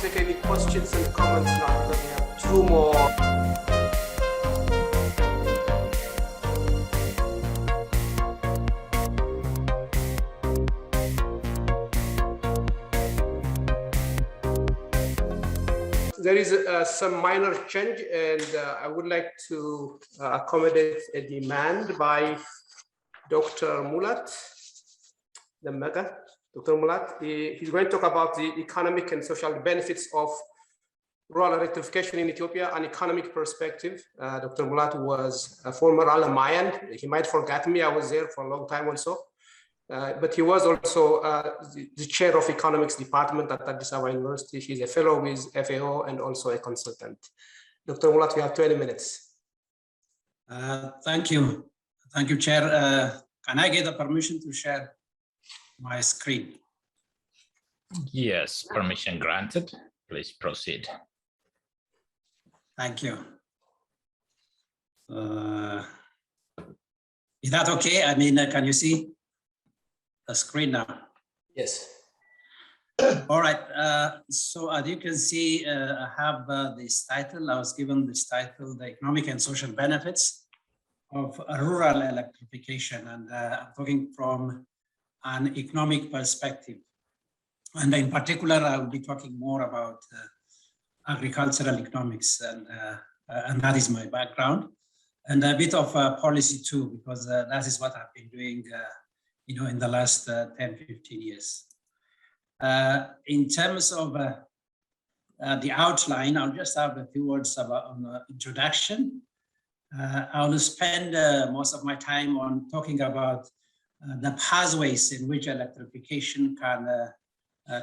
take any questions and comments now. We have two more. There is some minor change, and I would like to accommodate a demand by Dr. Mulat Demeke. Dr. Mulat, he's going to talk about the economic and social benefits of rural electrification in Ethiopia, an economic perspective. Dr. Mulat was a former alumni. He might forget me. I was there for a long time also. But he was also the chair of economics department at Addis Ababa University. He's a fellow with FAO and also a consultant. Dr. Mulat, you have 20 minutes. Thank you. Thank you, Chair. Can I get the permission to share my screen? Yes, permission granted. Please proceed. Thank you. Is that okay? I mean, can you see the screen now? Yes. All right. So as you can see, I have this title. I was given this title, The Economic and Social Benefits of Rural Electrification. And I'm talking from an economic perspective. And in particular, I will be talking more about agricultural economics. And that is my background. And a bit of policy too, because that is what I've been doing in the last 10, 15 years. In terms of the outline, I'll just have a few words on the introduction. I'll spend most of my time on talking about the pathways in which electrification can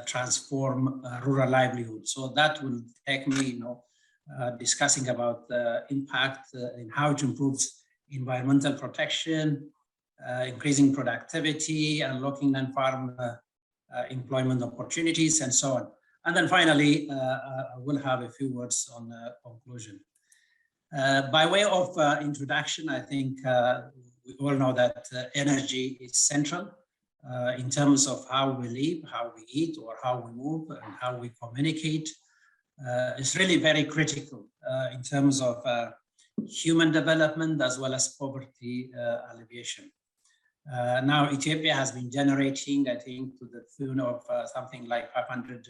transform rural livelihood. So that will take me, discussing about the impact in how it improves environmental protection, increasing productivity, unlocking non-farm employment opportunities, and so on. And then finally, I will have a few words on conclusion. By way of introduction, I think we all know that energy is central in terms of how we live, how we eat, or how we move, and how we communicate. It's really very critical in terms of human development as well as poverty alleviation. Now, Ethiopia has been generating, I think, to the tune of something like 500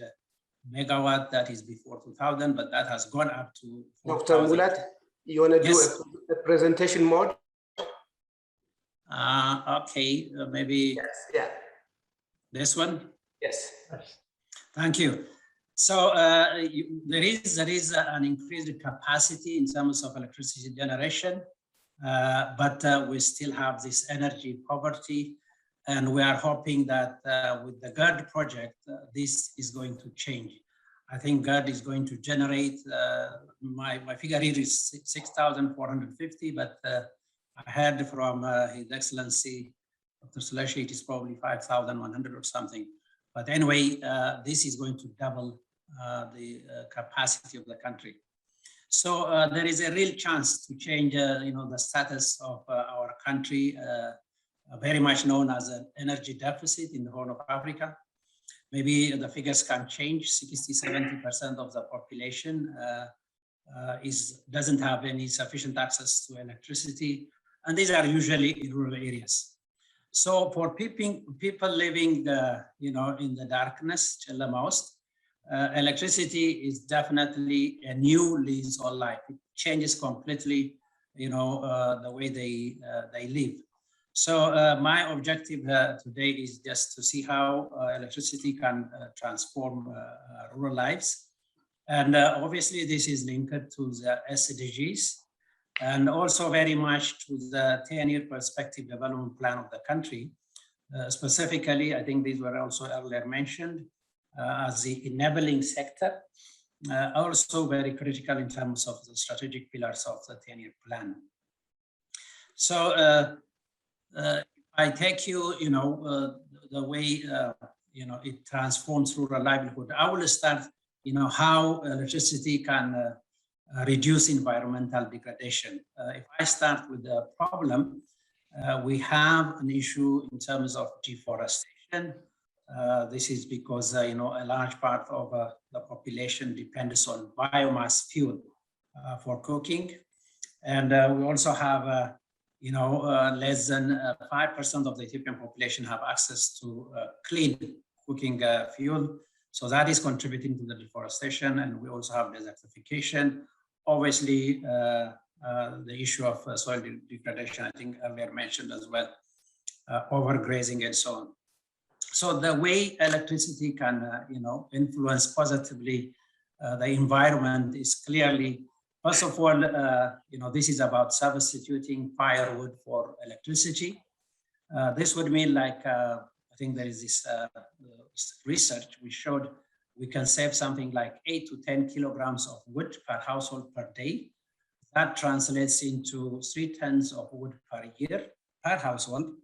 megawatt. That is before 2000, but that has gone up to 4,000. Dr. Mulat, you want to Yes. do a presentation mode? Okay, maybe Yes. Yeah. this one. Yes. Thank you. So there is an increased capacity in terms of electricity generation. But we still have this energy poverty, and we are hoping that with the GERD project, this is going to change. I think GERD is going to generate, my figure here is 6,450, but I heard from His Excellency, Dr. Seleshi, it is probably 5,100 or something. But anyway, this is going to double the capacity of the country. So there is a real chance to change, the status of our country, very much known as an energy deficit in the Horn of Africa. Maybe the figures can change. 60–70% of the population doesn't have any sufficient access to electricity, and these are usually in rural areas. So for people living, in the darkness, electricity is definitely a new lease on life. It changes completely, the way they live. So my objective today is just to see how electricity can transform rural lives. And obviously this is linked to the SDGs and also very much to the 10-year perspective development plan of the country. Specifically, I think these were also earlier mentioned, as the enabling sector, also very critical in terms of the strategic pillars of the 10-year plan. So I take you, the way, it transforms rural livelihood. I will start, how electricity can reduce environmental degradation. If I start with the problem, we have an issue in terms of deforestation, This is because a large part of the population depends on biomass fuel for cooking, and we also have less than 5% of the Ethiopian population have access to clean cooking fuel. So that is contributing to the deforestation, and we also have desertification. Obviously, the issue of soil degradation, I think earlier mentioned as well, overgrazing and so on. So the way electricity can, influence positively the environment is clearly, first of all, this is about substituting firewood for electricity. This would mean like, I think there is this research we showed we can save something like 8 to 10 kilograms of wood per household per day. That translates into 3 tons of wood per year per household.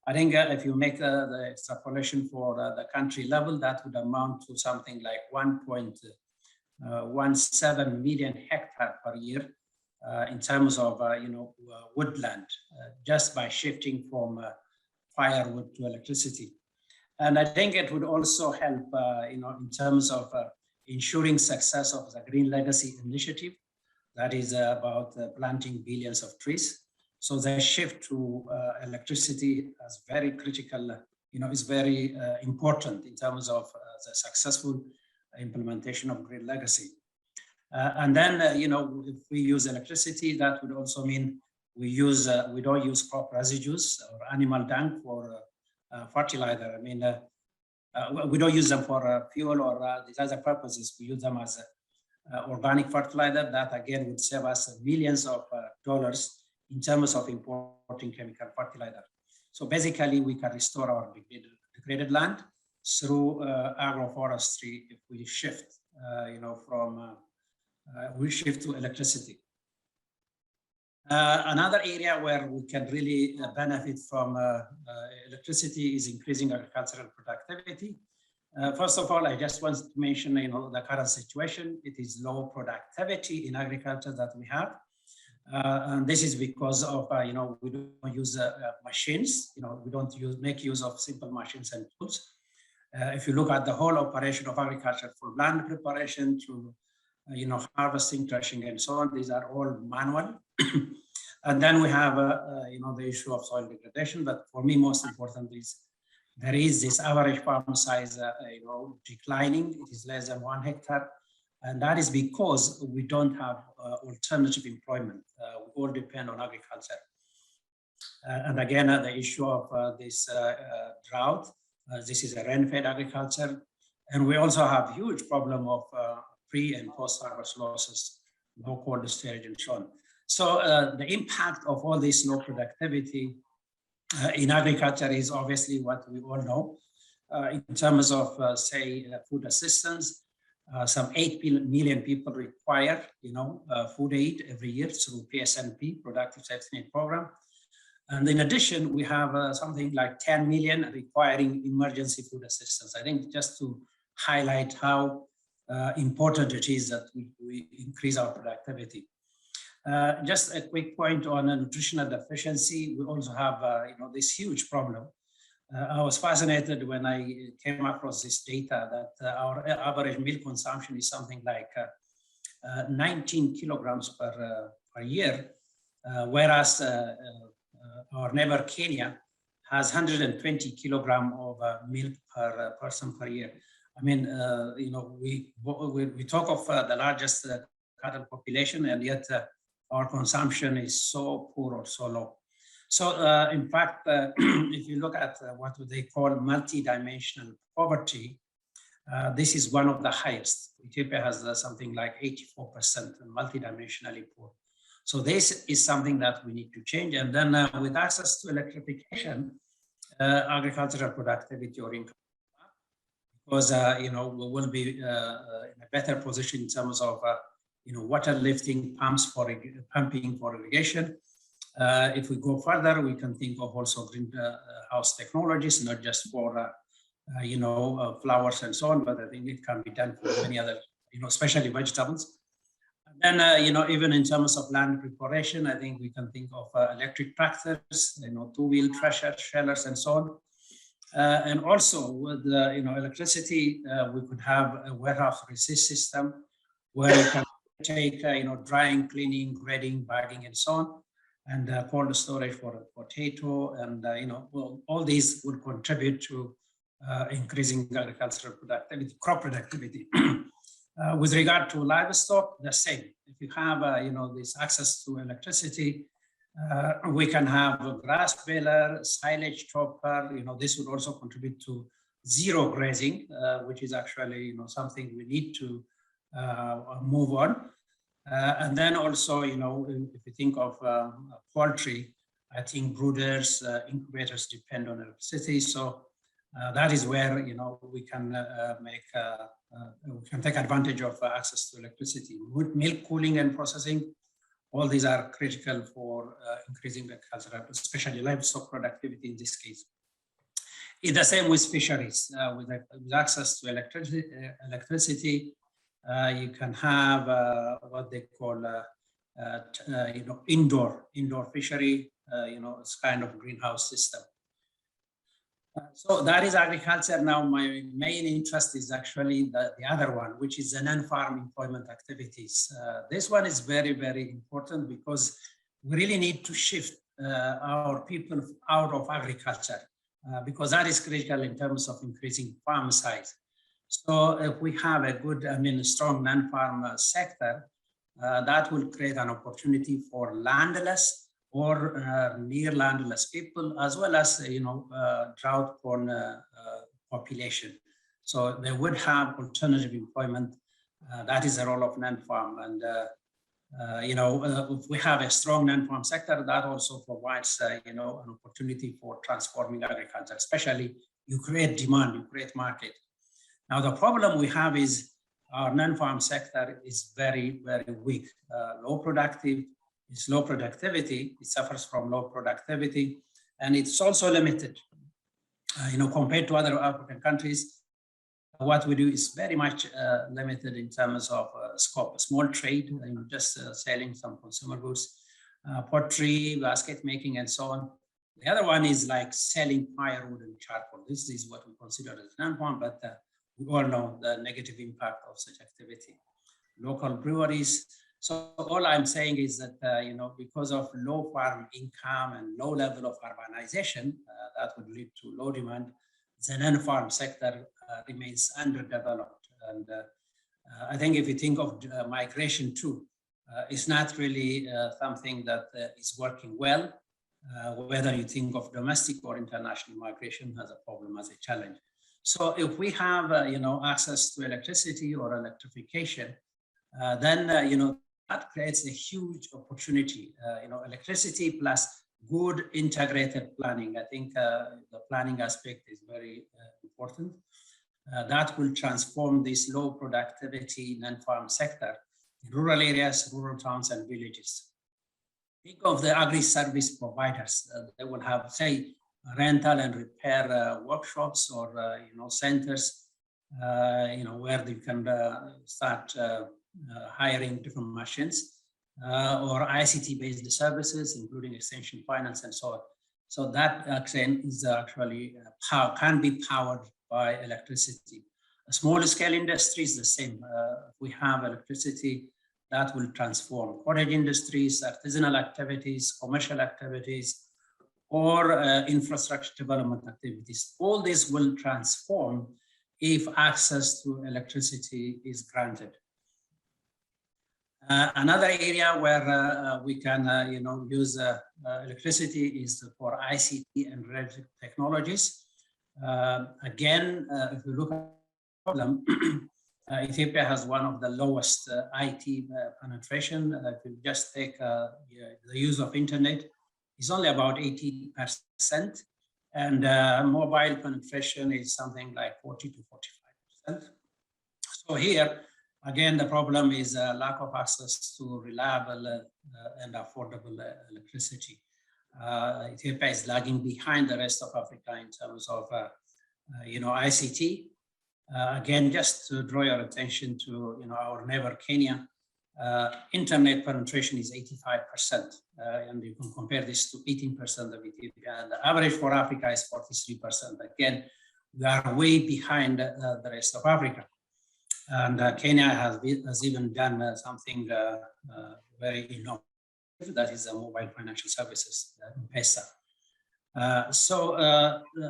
I think if you make the extrapolation for the country level, that would amount to something like 1.17 million hectares per year in terms of woodland, just by shifting from firewood to electricity. And I think it would also help, in terms of ensuring success of the Green Legacy Initiative, that is about planting billions of trees. So the shift to electricity is very critical, is very important in terms of the successful implementation of Green Legacy. And then, if we use electricity, that would also mean we don't use crop residues or animal dung for fertilizer. I mean, we don't use them for fuel or these other purposes. We use them as organic fertilizer. That again would save us millions of dollars in terms of importing chemical fertilizer. So basically, we can restore our degraded land through agroforestry if we shift, we shift to electricity. Another area where we can really benefit from electricity is increasing agricultural productivity. First of all, I just want to mention, the current situation. It is low productivity in agriculture that we have. And this is because of, we don't use machines, we don't make use of simple machines and tools. If you look at the whole operation of agriculture, from land preparation to, harvesting, threshing, and so on, these are all manual. And then we have, the issue of soil degradation. But for me, most important is there is this average farm size, declining. It is less than 1 hectare. And that is because we don't have alternative employment. We all depend on agriculture. And again, the issue of this drought, this is a rain-fed agriculture. And we also have huge problem of pre and post-harvest losses, low cold storage and so on. So the impact of all this low productivity in agriculture is obviously what we all know. In terms of, say, food assistance, some 8 million people require, food aid every year through PSNP, Productive Safety Net Program. And in addition, we have something like 10 million requiring emergency food assistance. I think just to highlight how important it is that we increase our productivity. Just a quick point on nutritional deficiency. We also have, this huge problem. I was fascinated when I came across this data that our average milk consumption is something like 19 kilograms per year, whereas our neighbor Kenya has 120 kilograms of milk per person per year. I mean, we talk of the largest cattle population, and yet our consumption is so poor or so low. So in fact, if you look at what they call multidimensional poverty, this is one of the highest. Ethiopia has something like 84% multidimensionally poor. So this is something that we need to change. And then with access to electrification, agricultural productivity or income, because we will be in a better position in terms of water lifting, pumping for irrigation. If we go further, we can think of also greenhouse technologies, not just for flowers and so on, but I think it can be done for many other, especially vegetables. And then, even in terms of land preparation, I think we can think of electric tractors, two-wheel threshers, shellers, and so on. And also with electricity, we could have a warehouse resist system where you can take drying, cleaning, grading, bagging, and so on, and cold storage for a potato, and all these would contribute to increasing agricultural productivity, crop productivity. With regard to livestock, the same. If you have this access to electricity, we can have a grass baler, silage chopper. This would also contribute to zero grazing, which is actually something we need to move on. And then also, if you think of poultry, I think brooders, incubators depend on electricity. So that is where we can take advantage of access to electricity. With milk cooling and processing, all these are critical for increasing agricultural, especially livestock productivity in this case. It's the same with fisheries. With access to electricity, you can have what they call indoor fishery. It's kind of greenhouse system. So that is agriculture. Now, my main interest is actually the other one, which is the non-farm employment activities. This one is very, very important because we really need to shift our people out of agriculture because that is critical in terms of increasing farm size. So if we have a good, strong non-farm sector, that will create an opportunity for landless or near landless people, as well as drought-prone population. So they would have alternative employment. That is the role of non-farm, and if we have a strong non-farm sector, that also provides an opportunity for transforming agriculture. Especially, you create demand, you create market. Now the problem we have is our non-farm sector is very, very weak, low productive. It's low productivity, it suffers from low productivity, and it's also limited. Compared to other African countries, what we do is very much limited in terms of scope. Small trade, just selling some consumer goods, pottery, basket making, and so on. The other one is like selling firewood and charcoal. This is what we consider as non-farm, but we all know the negative impact of such activity. Local breweries. So all I'm saying is that, because of low farm income and low level of urbanization, that would lead to low demand. The non-farm sector remains underdeveloped. And I think if you think of migration too, it's not really something that is working well. Whether you think of domestic or international migration has a problem, as a challenge. So if we have, access to electricity or electrification, then, that creates a huge opportunity. Electricity plus good integrated planning. I think the planning aspect is very important. That will transform this low productivity non-farm sector in rural areas, rural towns, and villages. Think of the agri-service providers. They will have, say, rental and repair workshops or centers, where they can start hiring different machines or ICT-based services, including extension finance and so on. So that is actually can be powered by electricity. Small-scale industry is the same. If we have electricity, that will transform cottage industries, artisanal activities, commercial activities, or infrastructure development activities. All this will transform if access to electricity is granted. Another area where we can, use electricity is for ICT and related technologies. Again, if you look at the problem, Ethiopia has one of the lowest IT penetration. If you just take the use of internet, it's only about 80%, and mobile penetration is something like 40 to 45%. So here, again, the problem is lack of access to reliable and affordable electricity. Ethiopia is lagging behind the rest of Africa in terms of, ICT. Again, just to draw your attention to, our neighbor Kenya, internet penetration is 85%, and you can compare this to 18% of Ethiopia, and the average for Africa is 43%. Again, we are way behind the rest of Africa. And Kenya has even done something very innovative, that is mobile financial services, M-Pesa.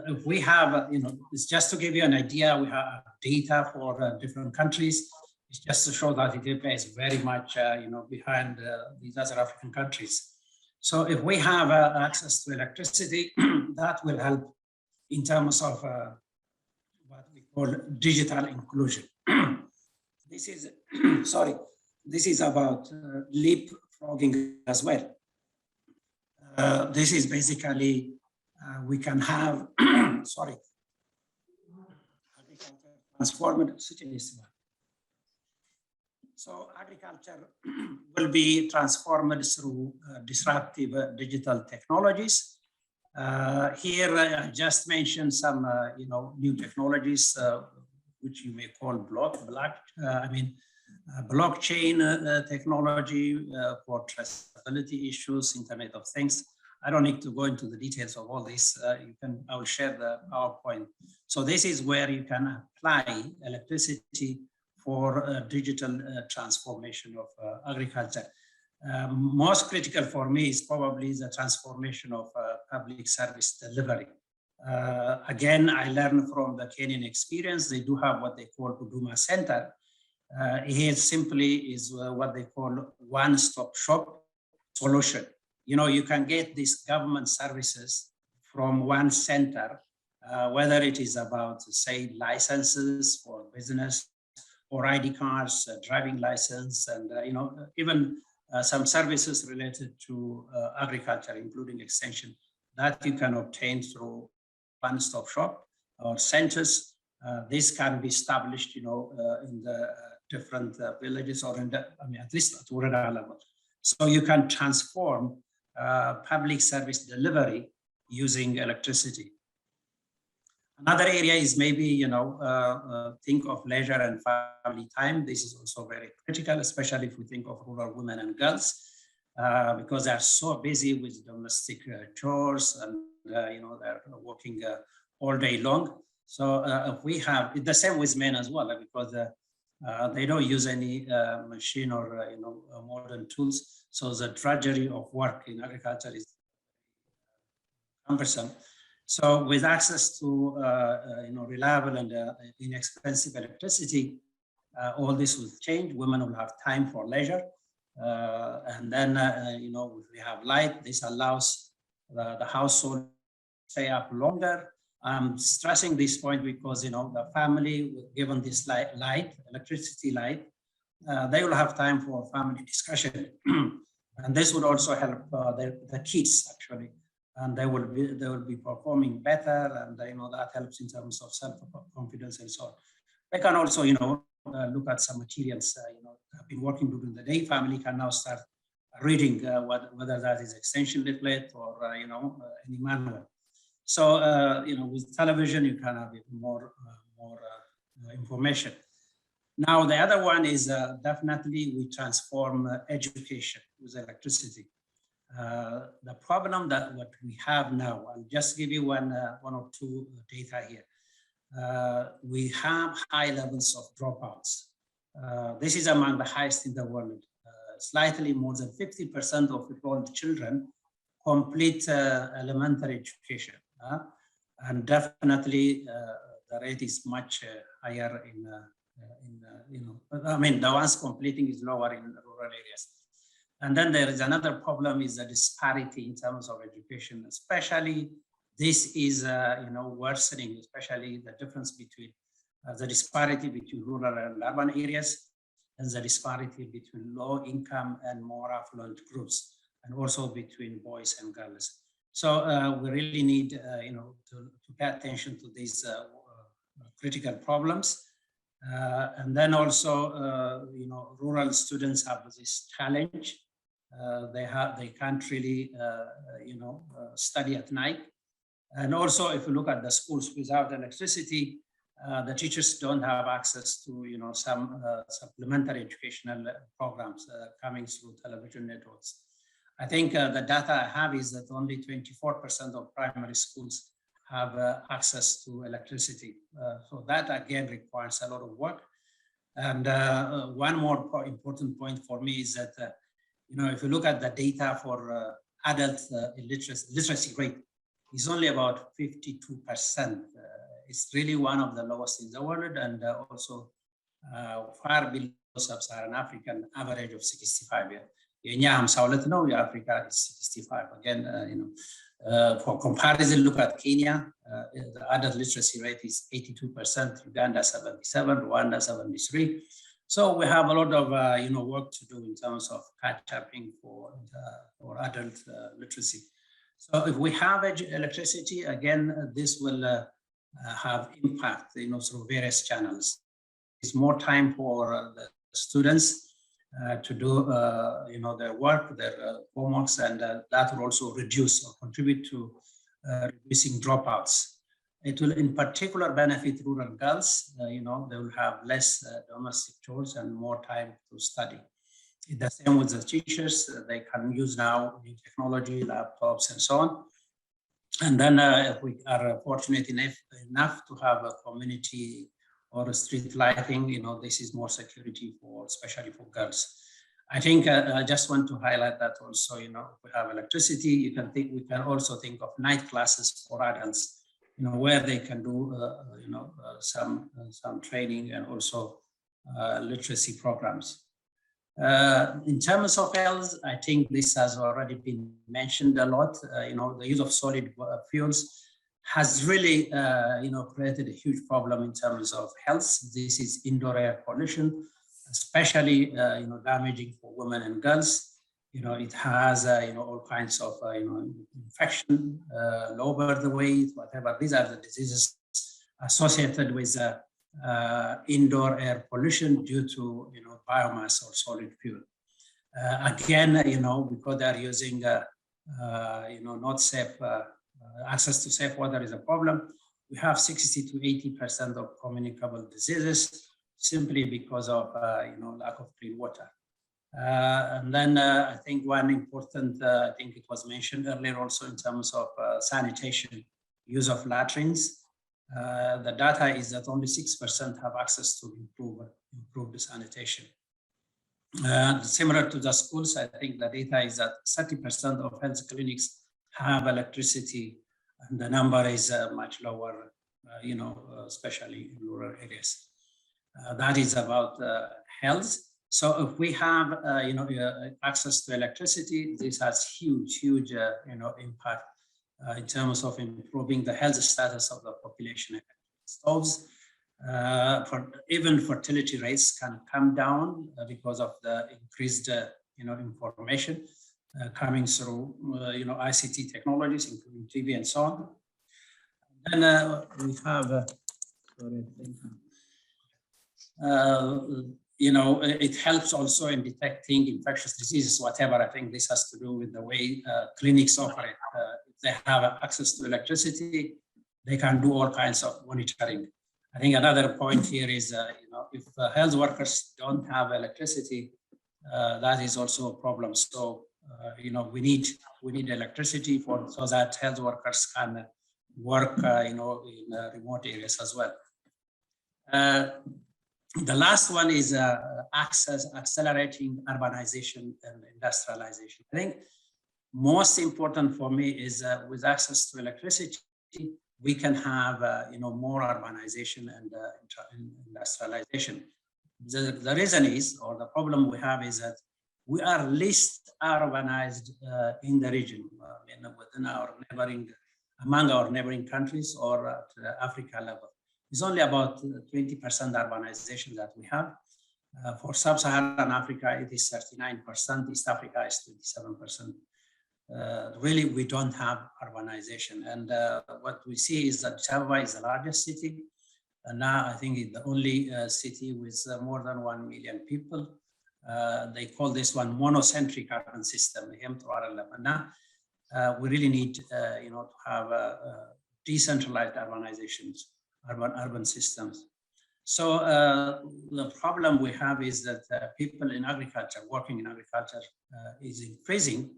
If we have, it's just to give you an idea, we have data for different countries. It's just to show that Ethiopia is very much, behind these other African countries. So if we have access to electricity, that will help in terms of what we call digital inclusion. This is, sorry, this is about leapfrogging as well. This is basically, we can have, sorry, transformed situation. So agriculture will be transformed through disruptive digital technologies. Here, I just mentioned some, new technologies, which you may call blockchain technology for traceability issues, Internet of Things. I don't need to go into the details of all this. I will share the PowerPoint. So this is where you can apply electricity for digital transformation of agriculture. Most critical for me is probably the transformation of public service delivery. Again, I learned from the Kenyan experience. They do have what they call Huduma Center. Here simply is what they call one-stop shop solution. You can get these government services from one center, whether it is about, say, licenses for business or ID cards, driving license, and even some services related to agriculture, including extension, that you can obtain through one-stop shop or centers. This can be established, in the different villages, or in the, at least at rural level. So you can transform public service delivery using electricity. Another area is maybe, think of leisure and family time. This is also very critical, especially if we think of rural women and girls, because they're so busy with domestic chores, and they're working all day long. So if we have the same with men as well, because they don't use any machine or modern tools. So the drudgery of work in agriculture is cumbersome. So with access to reliable and inexpensive electricity, all this will change. Women will have time for leisure, and then if we have light, this allows the household to stay up longer. I'm stressing this point because the family, given this light, electricity light, they will have time for family discussion, and this would also help the kids actually. And they will be performing better, and that helps in terms of self-confidence and so on. They can also look at some materials. Have been working during the day. Family can now start reading whether that is extension leaflet or any manual. So with television you can have more information. Now the other one is definitely we transform education with electricity. The problem that what we have now, I'll just give you one or two data here. We have high levels of dropouts. This is among the highest in the world. Slightly more than 50% of enrolled children complete elementary education, and definitely the rate is much higher the ones completing is lower in rural areas. And then there is another problem, is the disparity in terms of education, especially this is worsening, especially the difference between the disparity between rural and urban areas, and the disparity between low income and more affluent groups, and also between boys and girls. So we really need to pay attention to these critical problems. And then also rural students have this challenge. They can't really study at night. And also if you look at the schools without electricity, The teachers don't have access to, some supplementary educational programs coming through television networks. I think the data I have is that only 24% of primary schools have access to electricity. So that again requires a lot of work. And one more important point for me is that, if you look at the data for adult literacy rate, is only about 52%. It's really one of the lowest in the world, and also far below sub-Saharan African average of 65 years. Africa is 65. Again, for comparison, look at Kenya. The adult literacy rate is 82%, Uganda 77, Rwanda 73. So we have a lot of work to do in terms of catch-upping for adult literacy. So if we have electricity, again, this will have impact, through various channels. It's more time for the students to do, their work, their homeworks, and that will also reduce or contribute to reducing dropouts. It will in particular benefit rural girls. They will have less domestic chores and more time to study. The same with the teachers. They can use now new technology, laptops, and so on. And then if we are fortunate enough to have a community or a street lighting, this is more security especially for girls. I think I just want to highlight that also, if we have electricity, we can also think of night classes for adults, where they can do, some training and also literacy programs. In terms of health, I think this has already been mentioned a lot. The use of solid fuels has really, created a huge problem in terms of health. This is indoor air pollution, especially, damaging for women and girls. It has, all kinds of, infection, low birth weight, whatever. These are the diseases associated with indoor air pollution due to, biomass or solid fuel. Again, because they are using, not safe, access to safe water is a problem. We have 60 to 80% of communicable diseases simply because of, lack of clean water. And then I think one important, I think it was mentioned earlier also in terms of sanitation, use of latrines. The data is that only 6% have access to improve the sanitation. Similar to the schools, I think the data is that 30% of health clinics have electricity, and the number is much lower, especially in rural areas. That is about health. So if we have, access to electricity, this has huge, impact in terms of improving the health status of the population. Even fertility rates can come down because of the increased, information coming through, ICT technologies, including TV and so on. Then we have, it helps also in detecting infectious diseases, whatever. I think this has to do with the way clinics operate. If they have access to electricity, they can do all kinds of monitoring. I think another point here is, if health workers don't have electricity, that is also a problem. So, we need electricity so that health workers can work, in remote areas as well. The last one is accelerating urbanization and industrialization. I think most important for me is with access to electricity, we can have more urbanization and industrialization. The reason is, or the problem we have is that we are least urbanized in the region, among our neighboring countries or at the Africa level. It's only about 20% urbanization that we have. For sub-Saharan Africa, it is 39%. East Africa is 27%. Really, we don't have urbanization. And what we see is that Addis Ababa is the largest city. And now I think it's the only city with more than 1 million people. They call this one monocentric urban system. Now, we really need, to have decentralized urbanizations urban systems. So the problem we have is that people in agriculture, working in agriculture, is increasing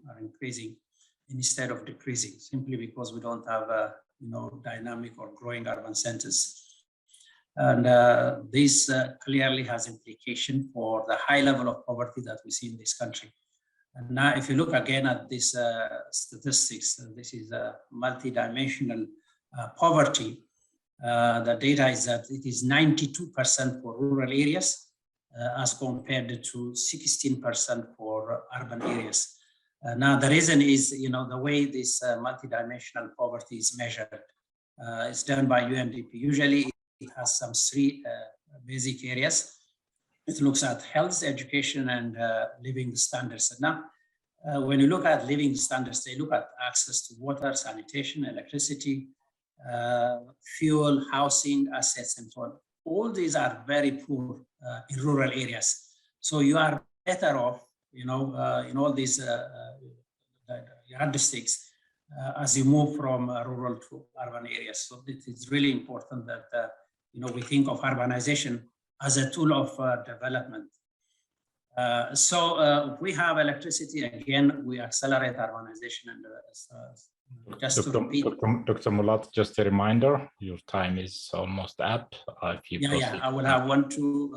instead of decreasing, simply because we don't have dynamic or growing urban centers. And this clearly has implication for the high level of poverty that we see in this country. And now, if you look again at this statistics, this is a multidimensional poverty. The data is that it is 92% for rural areas as compared to 16% for urban areas. Now, the reason is, the way this multidimensional poverty is measured. It's done by UNDP. Usually it has some three basic areas. It looks at health, education, and living standards. And now, when you look at living standards, they look at access to water, sanitation, electricity, fuel, housing, assets, and so on. All these are very poor in rural areas. So you are better off, in all these yardsticks as you move from rural to urban areas. So it is really important that we think of urbanization as a tool of development. So if we have electricity, again, we accelerate urbanization. And just to repeat. Dr. Mulat, just a reminder, your time is almost up. I will have one, two,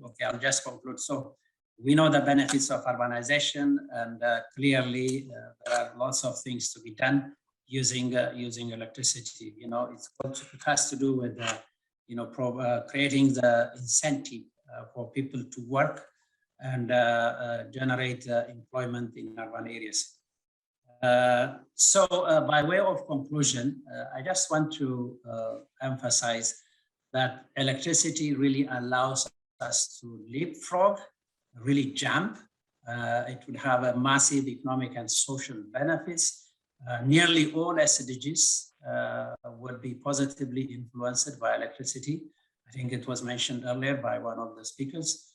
okay, I'll just conclude. So we know the benefits of urbanization, and clearly there are lots of things to be done using electricity. It has to do with creating the incentive for people to work and generate employment in urban areas. So by way of conclusion, I just want to emphasize that electricity really allows us to leapfrog, really jump. It would have a massive economic and social benefits. Nearly all SDGs would be positively influenced by electricity. I think it was mentioned earlier by one of the speakers.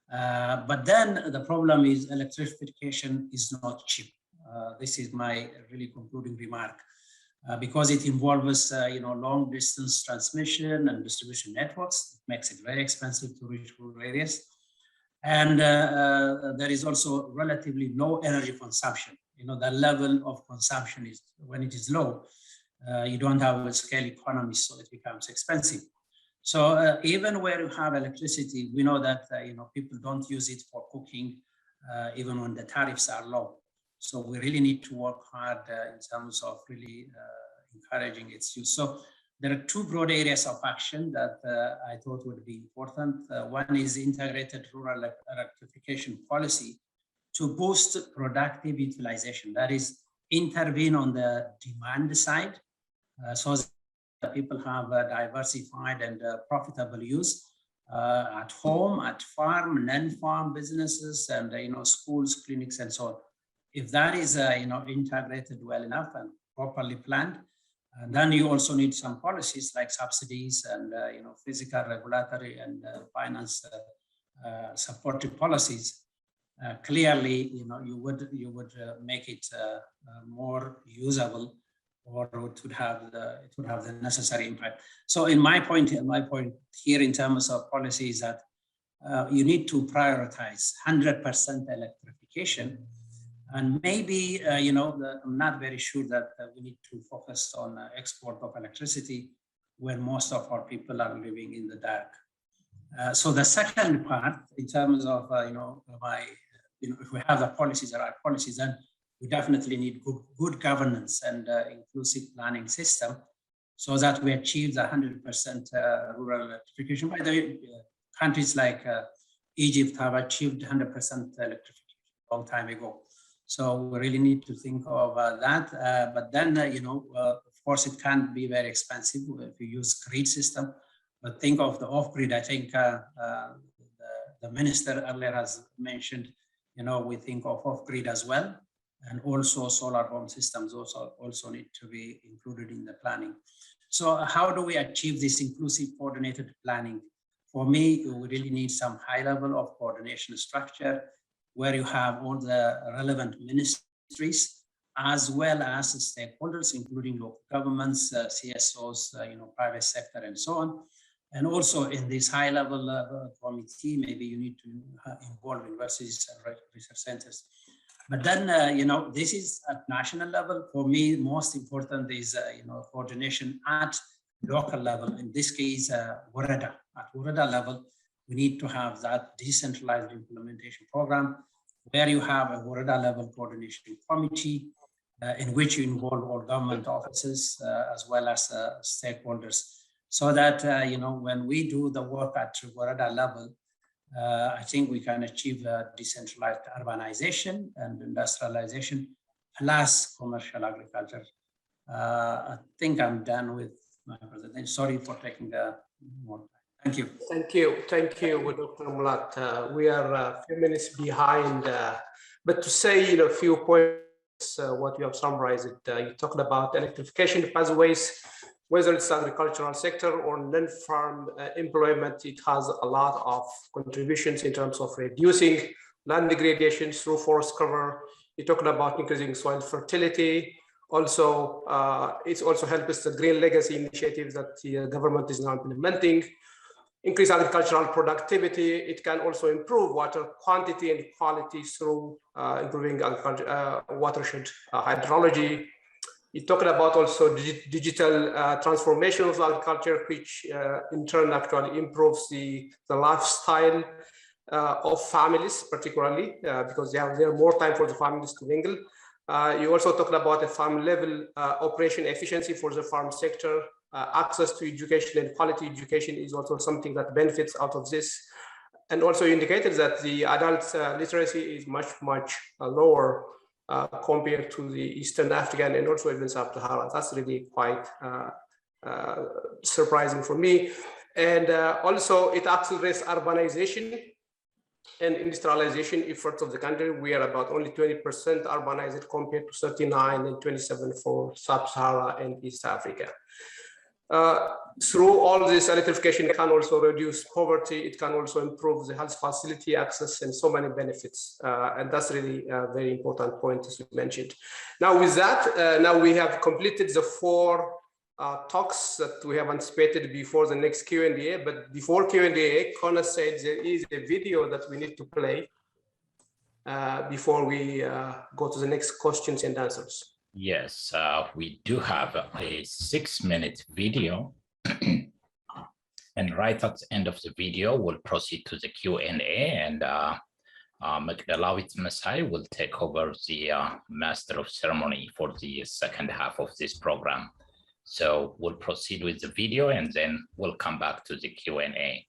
But then the problem is electrification is not cheap. This is my really concluding remark, because it involves long distance transmission and distribution networks. It makes it very expensive to reach rural areas. And there is also relatively low energy consumption. The level of consumption is, when it is low, you don't have a scale economy, so it becomes expensive. So even where you have electricity, we know that people don't use it for cooking, even when the tariffs are low. So we really need to work hard in terms of really encouraging its use. So there are two broad areas of action that I thought would be important. One is integrated rural electrification policy to boost productive utilization. That is, intervene on the demand side so that people have diversified and profitable use at home, at farm, non-farm businesses, and schools, clinics, and so on. If that is integrated well enough and properly planned, and then you also need some policies like subsidies and physical, regulatory, and finance supportive policies. Clearly, you would make it more usable, or it would have the necessary impact. So, in my point here in terms of policy is that you need to prioritize 100% electrification. And maybe, I'm not very sure that we need to focus on export of electricity when most of our people are living in the dark. So the second part, in terms of, if we have the policies, the right policies, then we definitely need good governance and inclusive planning system so that we achieve the 100% rural electrification. By the way, countries like Egypt have achieved 100% electrification a long time ago. So we really need to think of that. But then, of course, it can be very expensive if you use grid system. But think of the off-grid. I think the minister earlier has mentioned, we think of off-grid as well. And also solar home systems also need to be included in the planning. So how do we achieve this inclusive coordinated planning? For me, we really need some high level of coordination structure where you have all the relevant ministries as well as stakeholders, including local governments, CSOs, private sector, and so on. And also in this high-level committee, maybe you need to involve universities and research centers. But then, this is at national level. For me, most important is, coordination at local level. In this case, Woreda. At Woreda level, we need to have that decentralized implementation program where you have a Woreda level coordination committee in which you involve all government offices as well as stakeholders. So that, when we do the work at Woreda level, I think we can achieve decentralized urbanization and industrialization plus commercial agriculture. I think I'm done with my presentation. Sorry for taking more time. Thank you. Thank you. Thank you, Dr. Mulat. We are a few minutes behind, but to say a few points, what you have summarized, you talked about electrification pathways, whether it's agricultural sector or non-farm employment, it has a lot of contributions in terms of reducing land degradation through forest cover. You talked about increasing soil fertility. Also, it also helps the green legacy initiatives that the government is now implementing. Increase agricultural productivity. It can also improve water quantity and quality through improving watershed hydrology. You talked about also digital transformation of agriculture, which in turn actually improves the lifestyle of families, particularly because they have more time for the families to mingle. You also talked about a farm level operation efficiency for the farm sector. Access to education and quality education is also something that benefits out of this. And also you indicated that the adult literacy is much, much lower compared to the Eastern African and also even Sub-Saharan. That's really quite surprising for me. And also it accelerates urbanization and industrialization efforts of the country. We are about only 20% urbanized compared to 39 and 27 for Sub-Sahara and East Africa. Through all this, electrification can also reduce poverty. It can also improve the health facility access and so many benefits. And that's really a very important point, as you mentioned. Now with that, now we have completed the 4 talks that we have anticipated before the next Q&A. But before Q&A, Connor said there is a video that we need to play before we go to the next questions and answers. Yes, we do have a 6-minute video. And right at the end of the video, we'll proceed to the Q&A, and Magdalawit Masai will take over the Master of Ceremony for the second half of this program. So we'll proceed with the video, and then we'll come back to the Q&A.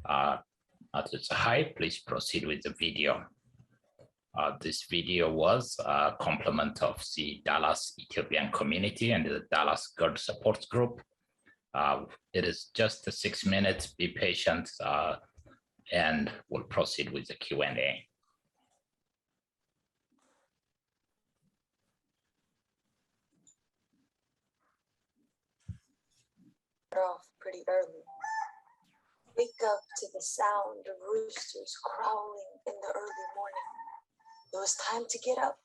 Sahai, please proceed with the video. This video was a complement of the Dallas Ethiopian community and the Dallas GERD support group. It is just 6 minutes. Be patient, and we'll proceed with the Q&A. Off pretty early. Wake up to the sound of roosters crowing in the early morning. It was time to get up.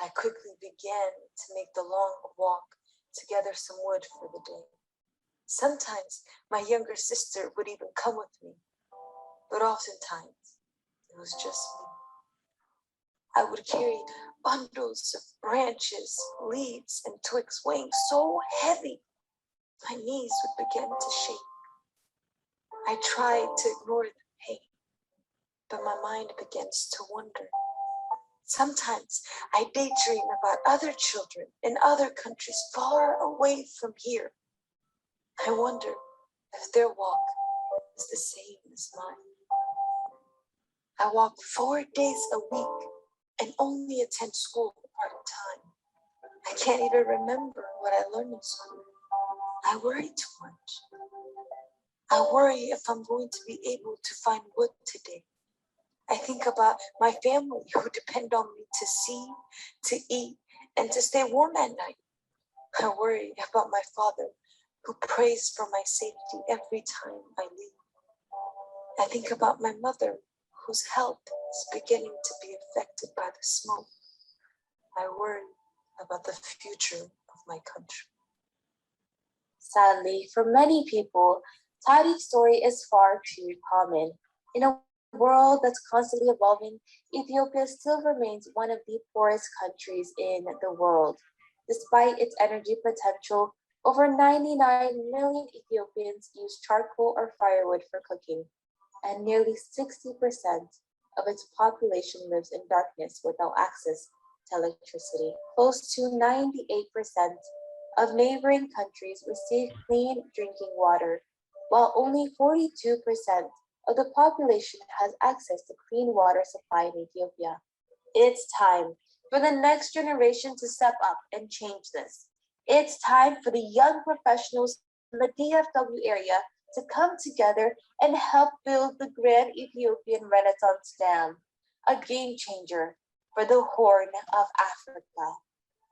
I quickly began to make the long walk to gather some wood for the day. Sometimes my younger sister would even come with me, but oftentimes it was just me. I would carry bundles of branches, leaves, and twigs weighing so heavy, my knees would begin to shake. I tried to ignore the pain, but my mind begins to wander. Sometimes I daydream about other children in other countries far away from here. I wonder if their walk is the same as mine. I walk 4 days a week and only attend school part-time. I can't even remember what I learned in school. I worry too much. I worry if I'm going to be able to find wood today. I think about my family who depend on me to see, to eat, and to stay warm at night. I worry about my father who prays for my safety every time I leave. I think about my mother whose health is beginning to be affected by the smoke. I worry about the future of my country. Sadly, for many people, Tariq's story is far too common. In a world that's constantly evolving, Ethiopia still remains one of the poorest countries in the world. Despite its energy potential, over 99 million Ethiopians use charcoal or firewood for cooking, and nearly 60% of its population lives in darkness without access to electricity. Close to 98% of neighboring countries receive clean drinking water, while only 42% of the population has access to clean water supply in Ethiopia. It's time for the next generation to step up and change this. It's time for the young professionals in the DFW area to come together and help build the Grand Ethiopian Renaissance Dam, a game changer for the Horn of Africa.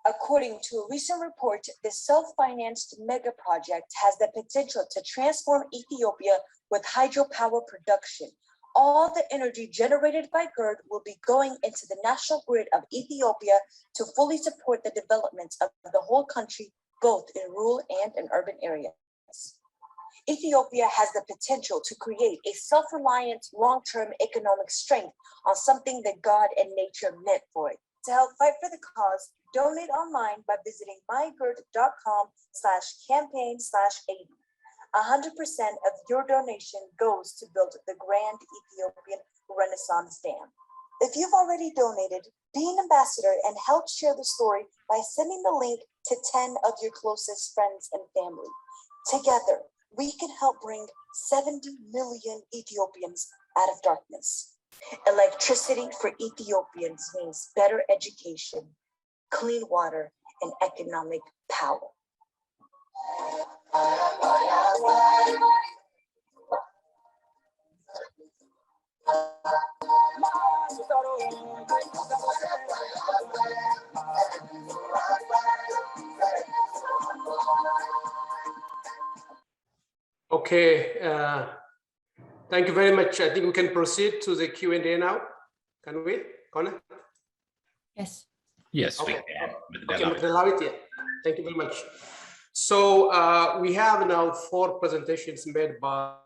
According to a recent report, this self-financed mega project has the potential to transform Ethiopia with hydropower production. All the energy generated by GERD will be going into the national grid of Ethiopia to fully support the development of the whole country, both in rural and in urban areas. Ethiopia has the potential to create a self-reliant, long-term economic strength on something that God and nature meant for it. To help fight for the cause, donate online by visiting mygerd.com/campaign/80. 100% of your donation goes to build the Grand Ethiopian Renaissance Dam. If you've already donated, be an ambassador and help share the story by sending the link to 10 of your closest friends and family. Together, we can help bring 70 million Ethiopians out of darkness. Electricity for Ethiopians means better education, clean water, and economic power. Okay, thank you very much. I think we can proceed to the Q&A now. Can we, Connor? Yes, okay. We can. Okay, thank you very much. So we have now 4 presentations made by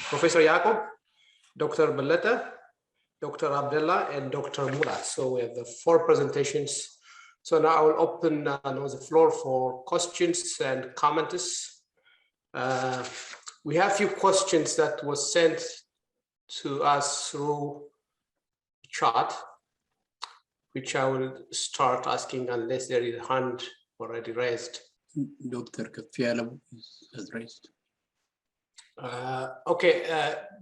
Professor Jacob, Dr. Belletta, Dr. Abdullah, and Dr. Mulat. So we have the 4 presentations. So now I will open the floor for questions and comments. We have a few questions that was sent to us through chat, which I will start asking unless there is a hand already raised. Dr. Kafialo is raised. Okay,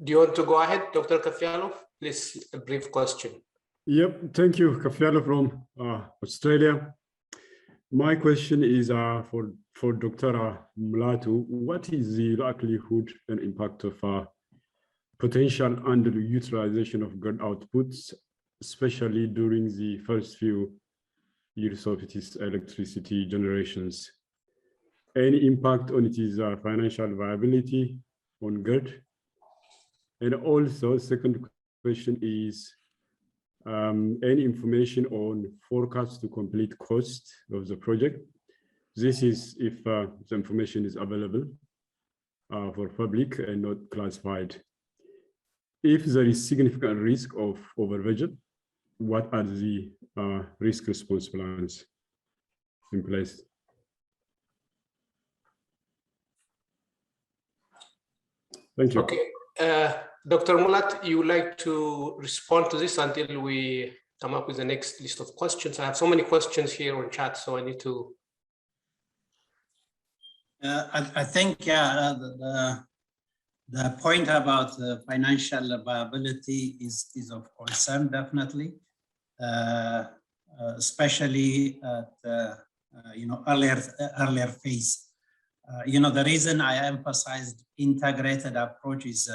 do you want to go ahead, Dr. Kafialo? Please, a brief question. Yep, thank you, Kafialo from Australia. My question is for Dr. Mulatu. What is the likelihood and impact of potential underutilization of GERD outputs, especially during the first few years of its electricity generations? Any impact on its financial viability on GERD? And also, second question is, any information on forecasts to complete cost of the project? This is if the information is available for public and not classified. If there is significant risk of overbudget, what are the risk response plans in place? Thank you. Okay, Dr. Mulat, you would like to respond to this until we come up with the next list of questions? I have so many questions here on chat, so I need to. I think, yeah, the point about financial viability is of concern, definitely, especially at earlier phase. The reason I emphasized integrated approach is,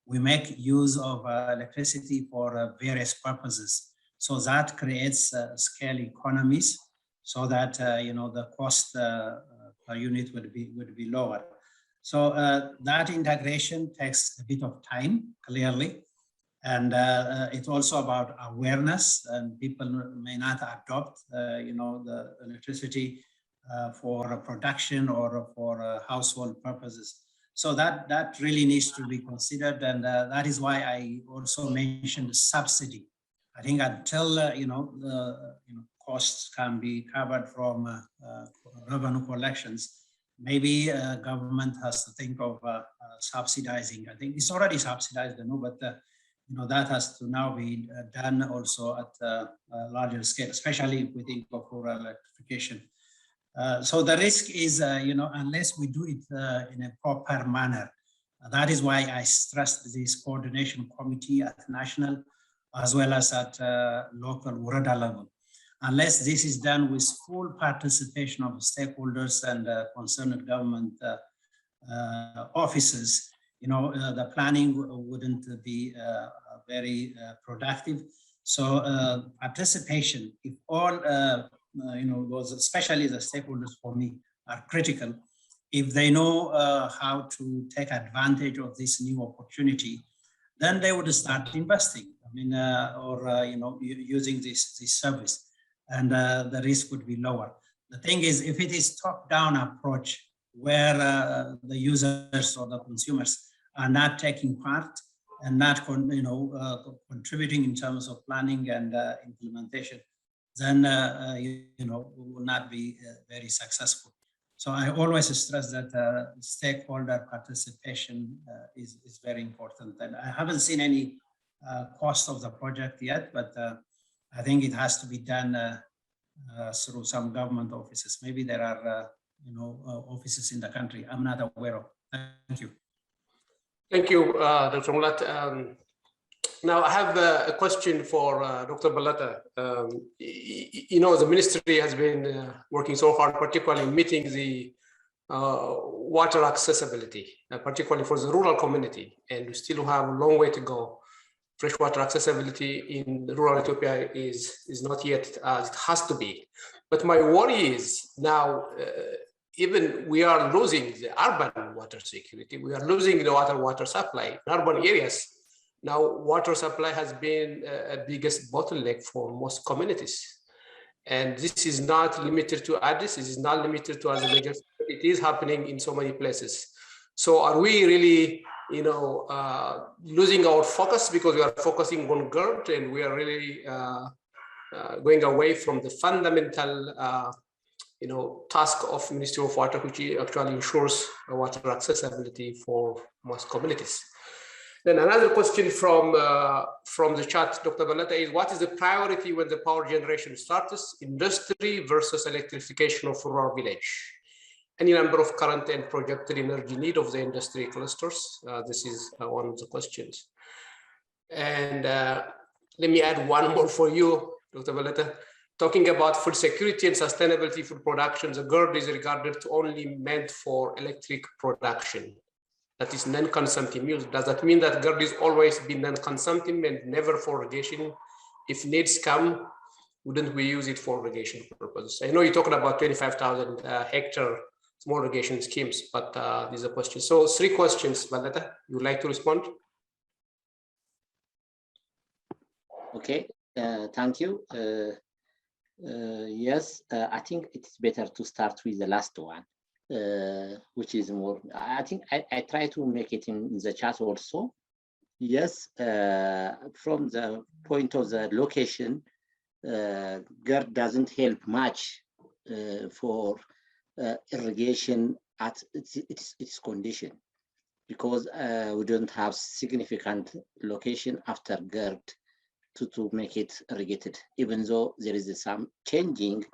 we make use of electricity for various purposes. So that creates scale economies so that, the cost per unit would be lower. So that integration takes a bit of time, clearly. And it's also about awareness, and people may not adopt, the electricity for production or for household purposes. So that really needs to be considered, and that is why I also mentioned subsidy. I think until the costs can be covered from revenue collections, maybe government has to think of subsidizing. I think it's already subsidized, but that has to now be done also at a larger scale, especially if we think of rural electrification. So the risk is, unless we do it in a proper manner. That is why I stressed this coordination committee at national as well as at local WREDA level. Unless this is done with full participation of stakeholders and concerned government offices, the planning wouldn't be very productive. So participation, if all, those, especially the stakeholders for me, are critical. If they know how to take advantage of this new opportunity, then they would start investing. I mean, using this service, and the risk would be lower. The thing is, if it is top-down approach, where the users or the consumers are not taking part and not contributing in terms of planning and implementation, then we will not be very successful. So I always stress that stakeholder participation is very important. And I haven't seen any cost of the project yet, but I think it has to be done through some government offices. Maybe there are offices in the country I'm not aware of. Thank you. Thank you, Dr. Mulat. Now I have a question for Dr. Balata. The ministry has been working so hard, particularly in meeting the water accessibility, particularly for the rural community, and we still have a long way to go. Freshwater accessibility in rural Ethiopia is not yet as it has to be. But my worry is now, even we are losing the urban water security, we are losing the water supply in urban areas. Now, water supply has been a biggest bottleneck for most communities. And this is not limited to Addis, this is not limited to other major, it is happening in so many places. So are we really, losing our focus because we are focusing on GERD, and we are really going away from the fundamental, task of Ministry of Water, which actually ensures water accessibility for most communities. Then another question from the chat, Dr. Balata, is what is the priority when the power generation starts, industry versus electrification of rural village? Any number of current and projected energy need of the industry clusters? This is one of the questions. And let me add one more for you, Dr. Balata. Talking about food security and sustainability food production, the GERD is regarded to only meant for electric production. That is non-consumptive use. Does that mean that GERD is always been non-consumptive and never for irrigation? If needs come, wouldn't we use it for irrigation purposes? I know you're talking about 25,000 hectare small irrigation schemes, but these are questions. So 3 questions, Balata, you would like to respond? Okay, thank you. Yes, I think it's better to start with the last one. Which is more, I think I try to make it in the chat also. Yes, from the point of the location, GERD doesn't help much for irrigation at its condition, because we don't have significant location after GERD to make it irrigated. Even though there is some changing,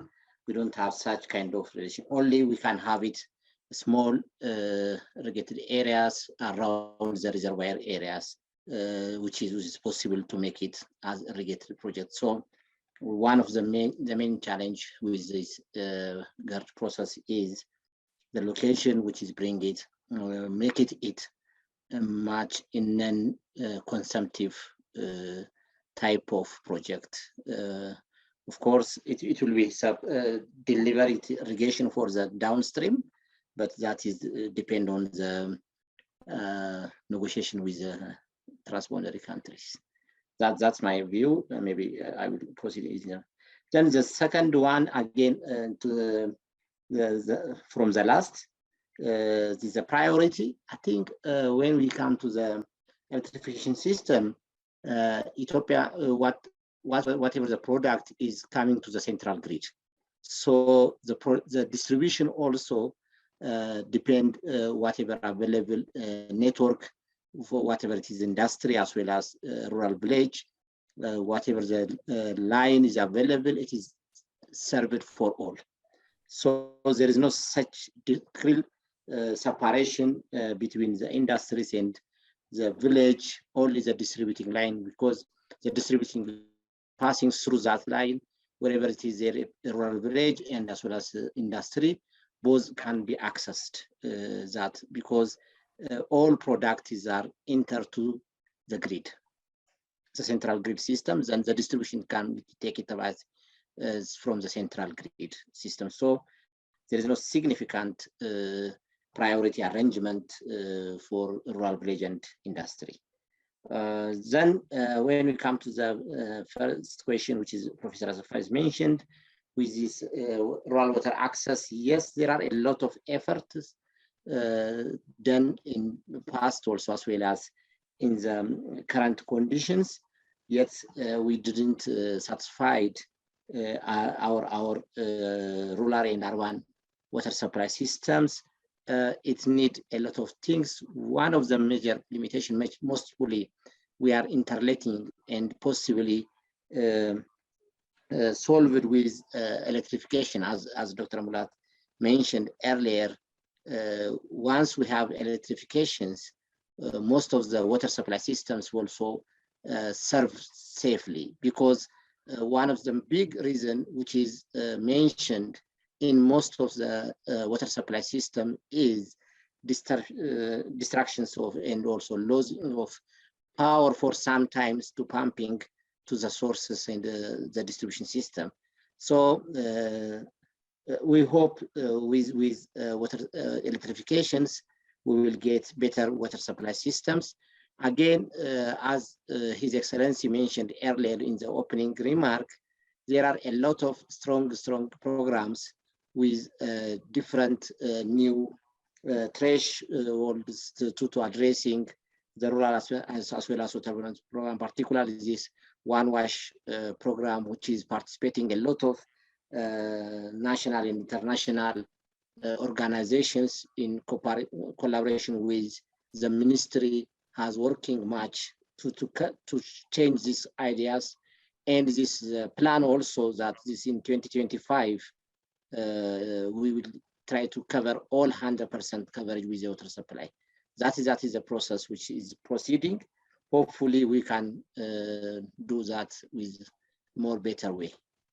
we don't have such kind of relation. Only we can have it small irrigated areas around the reservoir areas, which is possible to make it as irrigated project. So one of the main challenge with this GERD process is the location, which is bring it, make it much in non-consumptive type of project. Of course, it will be delivery irrigation for the downstream, but that is depend on the negotiation with the transboundary countries. That's my view. Maybe I will proceed easier. Then the second one, again, from the last, this is a priority. I think when we come to the electrification system, Ethiopia, whatever the product is coming to the central grid. So the distribution also depend whatever available network for whatever it is industry as well as rural village, whatever the line is available, it is served for all. So there is no such clear separation between the industries and the village, only the distributing line, because the distributing passing through that line, wherever it is there, a rural village and as well as industry, both can be accessed. That because all products are entered to the grid, the central grid systems, and the distribution can take it away from the central grid system. So there is no significant priority arrangement for rural village and industry. Then when we come to the first question, which is Professor Azafar mentioned, with this rural water access, yes, there are a lot of efforts done in the past also, as well as in the current conditions, yet we didn't satisfy our rural and urban water supply systems. It needs a lot of things. One of the major limitations, mostly we are interrelating and possibly solved with electrification, as Dr. Mulat mentioned earlier. Once we have electrifications, most of the water supply systems will also serve safely, because one of the big reasons which is mentioned in most of the water supply system is distractions of and also losing of power for sometimes to pumping to the sources and the distribution system. So we hope with water electrifications, we will get better water supply systems. Again, as His Excellency mentioned earlier in the opening remark, there are a lot of strong programs with different new thresholds to addressing the rural as well as water program, particularly this One Wash program, which is participating a lot of national and international organizations in collaboration with the ministry, has working much to change these ideas. And this plan also that this in 2025, we will try to cover all 100% coverage with the water supply. That is a process which is proceeding. Hopefully we can do that with more better way.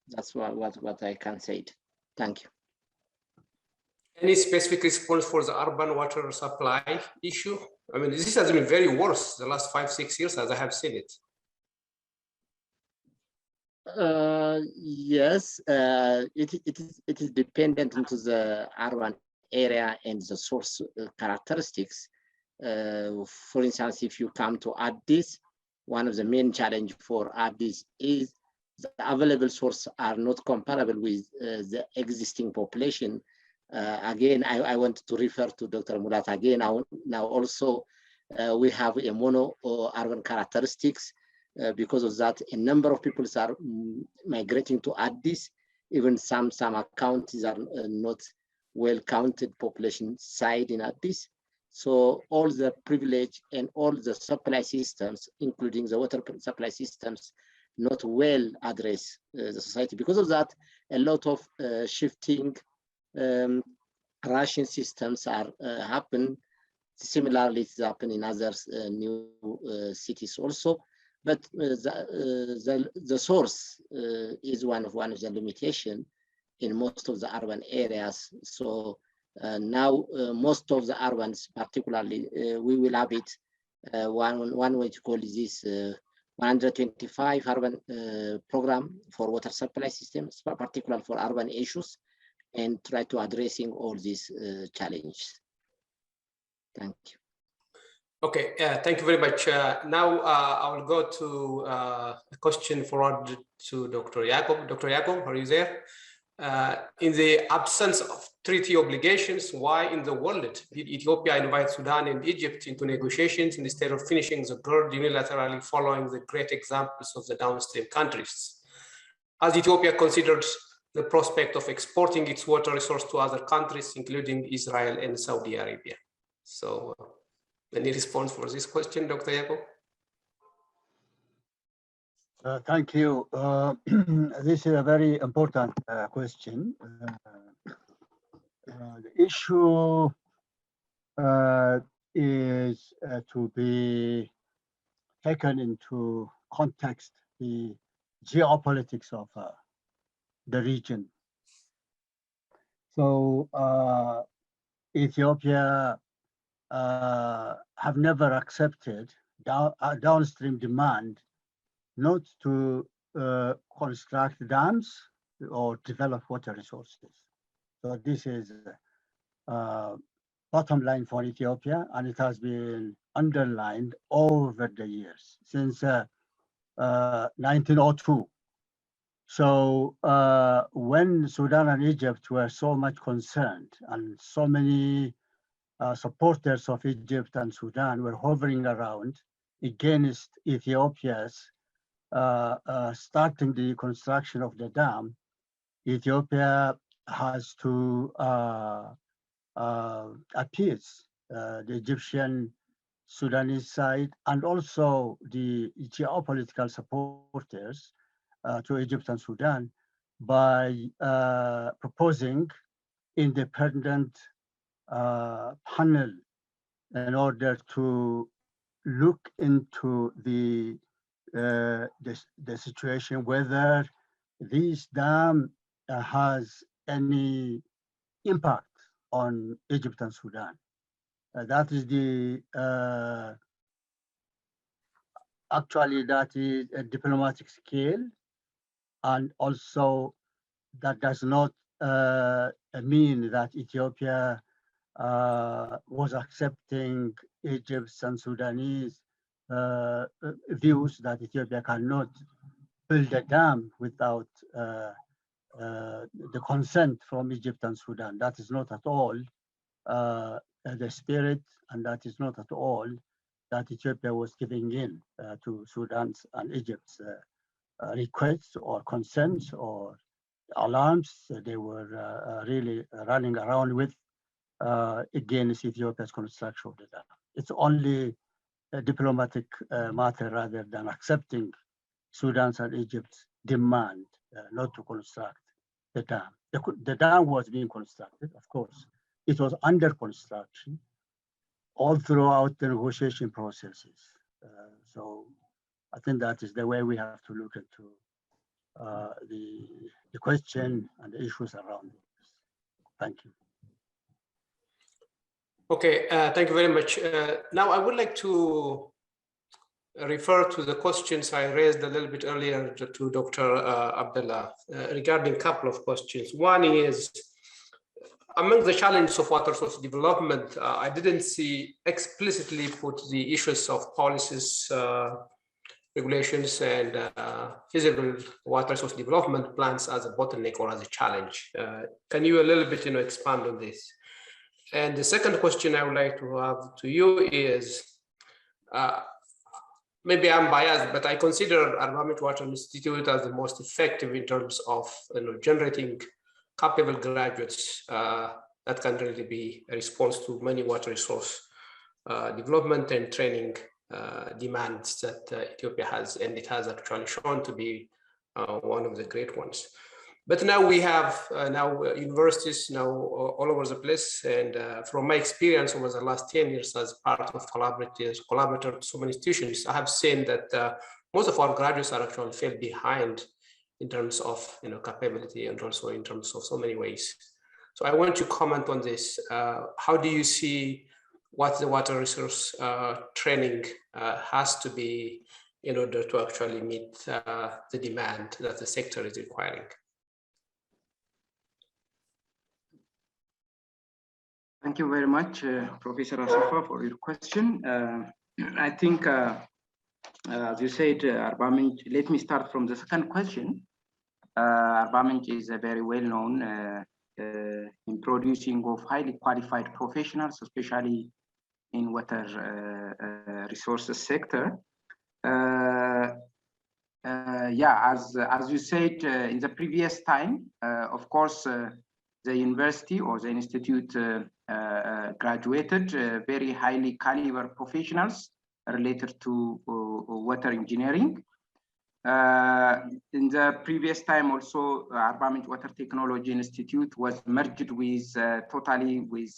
That's what I can say. Thank you. Any specific response for the urban water supply issue? I mean, this has been very worse the last 5-6 years as I have seen it. Yes, it is dependent into the urban area and the source characteristics. For instance, if you come to Addis, one of the main challenge for Addis is the available sources are not comparable with the existing population. Again, I want to refer to Dr. Mulat again. Now also, we have a mono urban characteristics. Because of that, a number of people are migrating to Addis. Even some counties are not well counted population side in Addis. So all the privilege and all the supply systems, including the water supply systems, not well address the society. Because of that, a lot of shifting ration systems are happen. Similarly, it's happening in other new cities also. But the source is one of the limitation in most of the urban areas. So now most of the urbans, particularly, we will have it one way to call this 125 urban program for water supply systems, particularly for urban issues, and try to addressing all these challenges. Thank you. Okay, thank you very much. Now I will go to a question forwarded to Dr. Jacob. Dr. Jacob, are you there? In the absence of treaty obligations, why in the world did Ethiopia invite Sudan and Egypt into negotiations instead of finishing the GERD unilaterally following the great examples of the downstream countries? Has Ethiopia considered the prospect of exporting its water resource to other countries, including Israel and Saudi Arabia? So, any response for this question, Dr. Jacob? Thank you. This is a very important question. The issue is to be taken into context, the geopolitics of the region. So Ethiopia have never accepted downstream demand not to construct dams or develop water resources. So this is bottom line for Ethiopia, and it has been underlined over the years since 1902. So when Sudan and Egypt were so much concerned, and so many supporters of Egypt and Sudan were hovering around against Ethiopia's starting the construction of the dam, Ethiopia has to appease the Egyptian Sudanese side and also the geopolitical supporters to Egypt and Sudan by proposing independent panel in order to look into the situation whether this dam has any impact on Egypt and Sudan. That is the actually that is a diplomatic scale, and also that does not mean that Ethiopia was accepting Egypt's and Sudanese views that Ethiopia cannot build a dam without the consent from Egypt and Sudan. That is not at all the spirit, and that is not at all that Ethiopia was giving in to Sudan's and Egypt's requests or consents or alarms they were really running around with against Ethiopia's construction of the dam. It's only a diplomatic matter rather than accepting Sudan's and Egypt's demand not to construct the dam. The dam was being constructed, of course. It was under construction all throughout the negotiation processes. So I think that is the way we have to look into the question and the issues around it. Thank you. Okay, thank you very much. Now I would like to refer to the questions I raised a little bit earlier to Dr. Abdullah regarding a couple of questions. One is, among the challenges of water source development, I didn't see explicitly put the issues of policies, regulations, and feasible water source development plans as a bottleneck or as a challenge. Can you a little bit expand on this? And the second question I would like to have to you is, maybe I'm biased, but I consider Environment Water Institute as the most effective in terms of generating capable graduates that can really be a response to many water resource development and training demands that Ethiopia has, and it has actually shown to be one of the great ones. But now we have universities now all over the place, and from my experience over the last 10 years as part of collaborator to so many institutions, I have seen that most of our graduates are actually fell behind in terms of capability and also in terms of so many ways. So I want to comment on this. How do you see what the water resource training has to be in order to actually meet the demand that the sector is requiring? Thank you very much, Professor Asafa, for your question. I think, as you said, Arbamenj, let me start from the second question. Arbamenj is a very well-known in producing of highly qualified professionals, especially in water resources sector. Yeah, as you said in the previous time, of course, the university or the institute graduated very highly caliber professionals related to water engineering. In the previous time also, Arbamenj Water Technology Institute was merged with totally with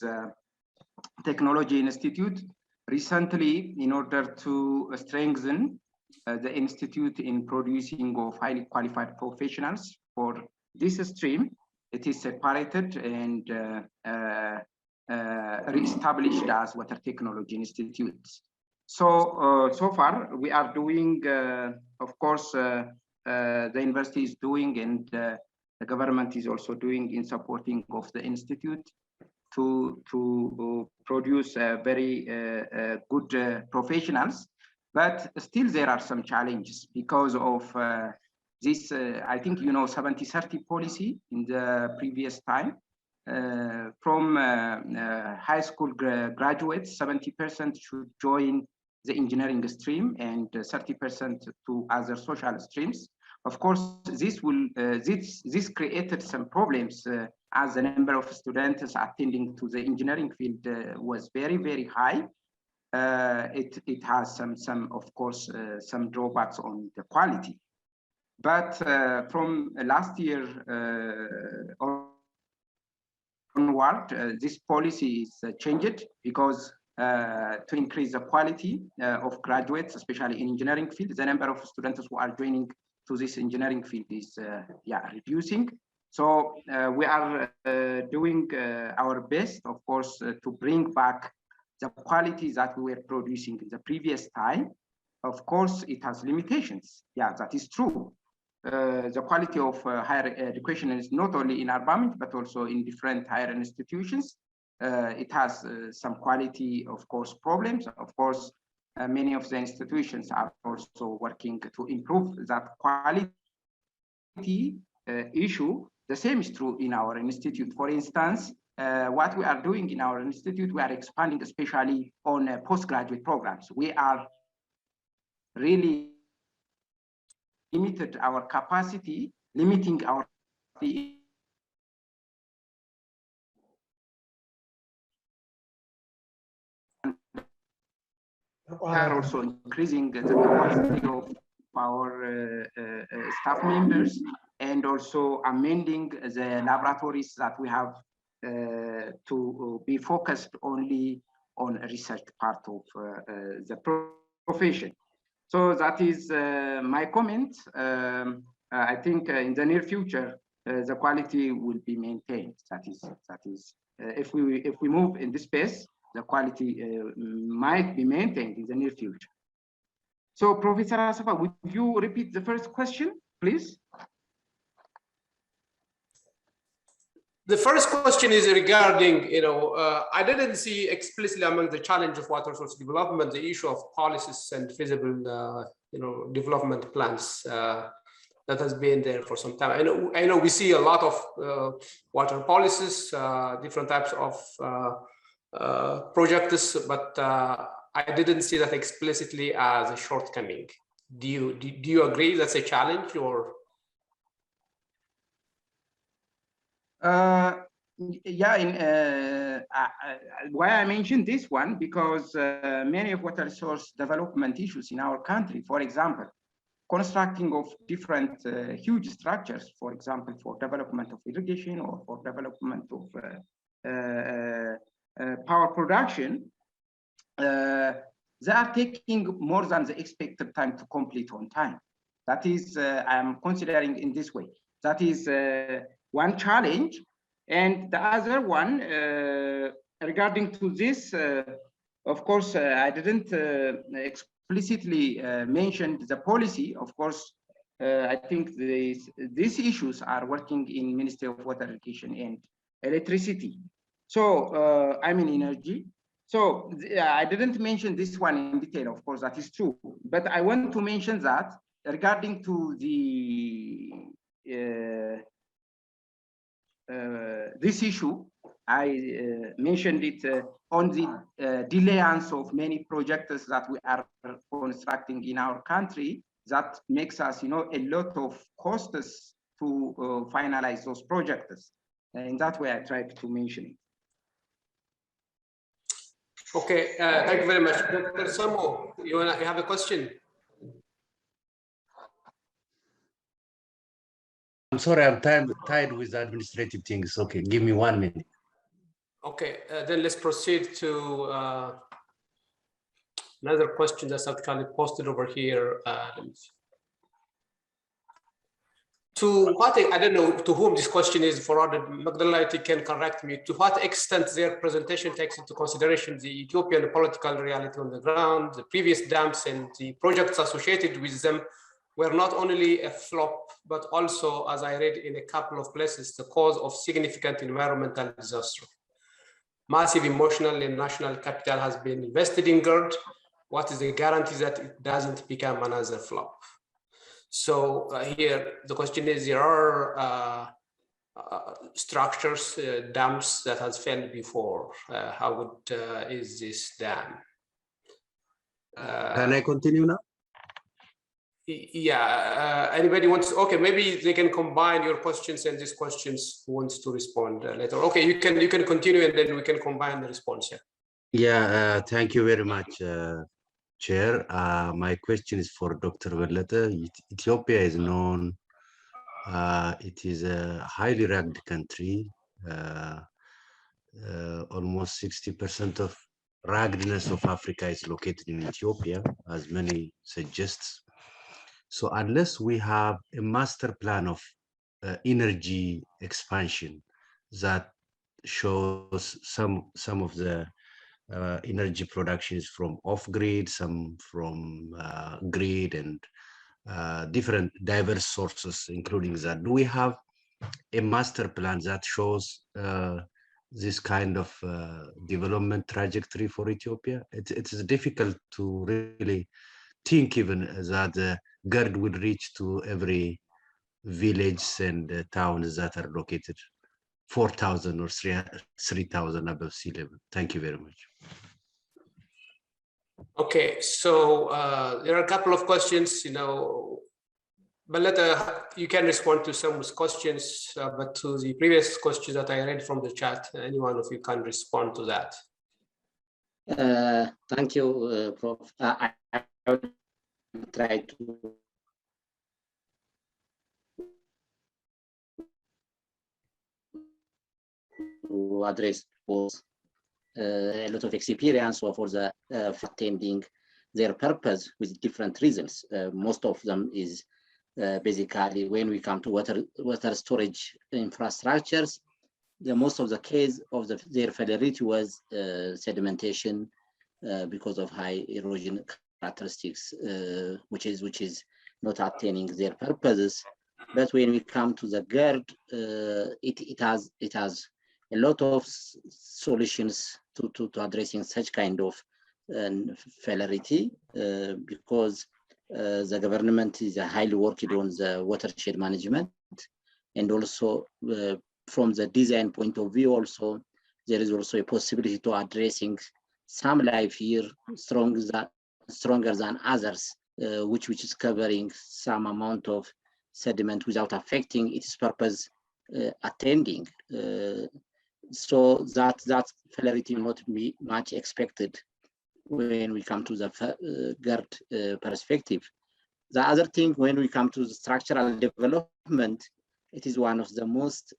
Technology Institute recently in order to strengthen the institute in producing of highly qualified professionals for this stream. It is separated and re-established as Water Technology Institute. So, so far we are doing, of course, the university is doing and the government is also doing in supporting of the institute to produce very good professionals. But still there are some challenges because of this, I think, you know, 70-30 policy in the previous time. From high school graduates, 70% should join the engineering stream and 30% to other social streams. Of course, this will this created some problems as the number of students attending to the engineering field was very high. It has some of course some drawbacks on the quality. But from last year onward, this policy is changed because to increase the quality of graduates, especially in engineering field, the number of students who are joining to this engineering field is reducing. So we are doing our best, of course, to bring back the quality that we were producing in the previous time. Of course, it has limitations. Yeah, that is true. The quality of higher education is not only in Arbamenj, but also in different higher institutions. It has some quality, of course, problems. Of course, many of the institutions are also working to improve that quality issue. The same is true in our institute. For instance, what we are doing in our institute, we are expanding especially on postgraduate programs. We are really limited our capacity, limiting our we are also increasing the capacity of our staff members and also amending the laboratories that we have to be focused only on research part of the profession. So that is my comment. I think in the near future, the quality will be maintained. That is if we move in this space, the quality might be maintained in the near future. So, Professor Asafa, would you repeat the first question, please? The first question is regarding, I didn't see explicitly among the challenge of water resource development, the issue of policies and feasible, development plans that has been there for some time. I know we see a lot of water policies, different types of projects, but I didn't see that explicitly as a shortcoming. Do you agree that's a challenge, or? Yeah, why I mentioned this one, because many of water resource development issues in our country, for example, constructing of different huge structures, for example, for development of irrigation or for development of power production, they are taking more than the expected time to complete on time. That is, I'm considering in this way. That is one challenge. And the other one, regarding to this, of course, I didn't explicitly mention the policy. Of course, I think these issues are working in Ministry of Water, Education and Electricity. So I mean energy. So I didn't mention this one in detail, of course, that is true. But I want to mention that regarding to the this issue, I mentioned it on the delayance of many projects that we are constructing in our country. That makes us, a lot of costs to finalize those projects. And that way I tried to mention it. Okay, thank you very much. Dr. Samo, you have a question? I'm sorry, I'm tired with administrative things. Okay, give me 1 minute. Okay, then let's proceed to another question that's actually posted over here. To what, I don't know to whom this question is forwarded, Magdalena can correct me, to what extent their presentation takes into consideration the Ethiopian political reality on the ground, the previous dams and the projects associated with them were not only a flop, but also, as I read in a couple of places, the cause of significant environmental disaster. Massive emotional and national capital has been invested in GERD. What is the guarantee that it doesn't become another flop? So here, the question is, there are structures, dams that has failed before. How good is this dam? Can I continue now? Yeah, anybody wants, okay, maybe they can combine your questions and these questions who wants to respond later. Okay, you can continue and then we can combine the response here. Yeah, thank you very much, Chair. My question is for Dr. Velleta. Ethiopia is known, it is a highly rugged country. Almost 60% of ruggedness of Africa is located in Ethiopia, as many suggest. So unless we have a master plan of energy expansion that shows some of the energy productions from off-grid, some from grid, and different diverse sources, including that, do we have a master plan that shows this kind of development trajectory for Ethiopia? It's difficult to really think even that GERD will reach to every village and towns that are located 4,000 or 3,000 above sea level. Thank you very much. Okay, so there are a couple of questions, but you can respond to some questions, but to the previous questions that I read from the chat, any one of you can respond to that. Thank you, Prof. I will try to address both a lot of experience for the attending their purpose with different reasons. Most of them is basically when we come to water storage infrastructures, most of the case of their failure was sedimentation because of high erosion characteristics, which is not attaining their purposes. But when we come to the GERD, it has a lot of solutions to addressing such kind of failure, because the government is highly working on the watershed management, and also from the design point of view, also there is also a possibility to addressing some life here stronger than others, which is covering some amount of sediment without affecting its purpose attending. So that failure will not be much expected when we come to the GERD perspective. The other thing, when we come to the structural development, it is one of the most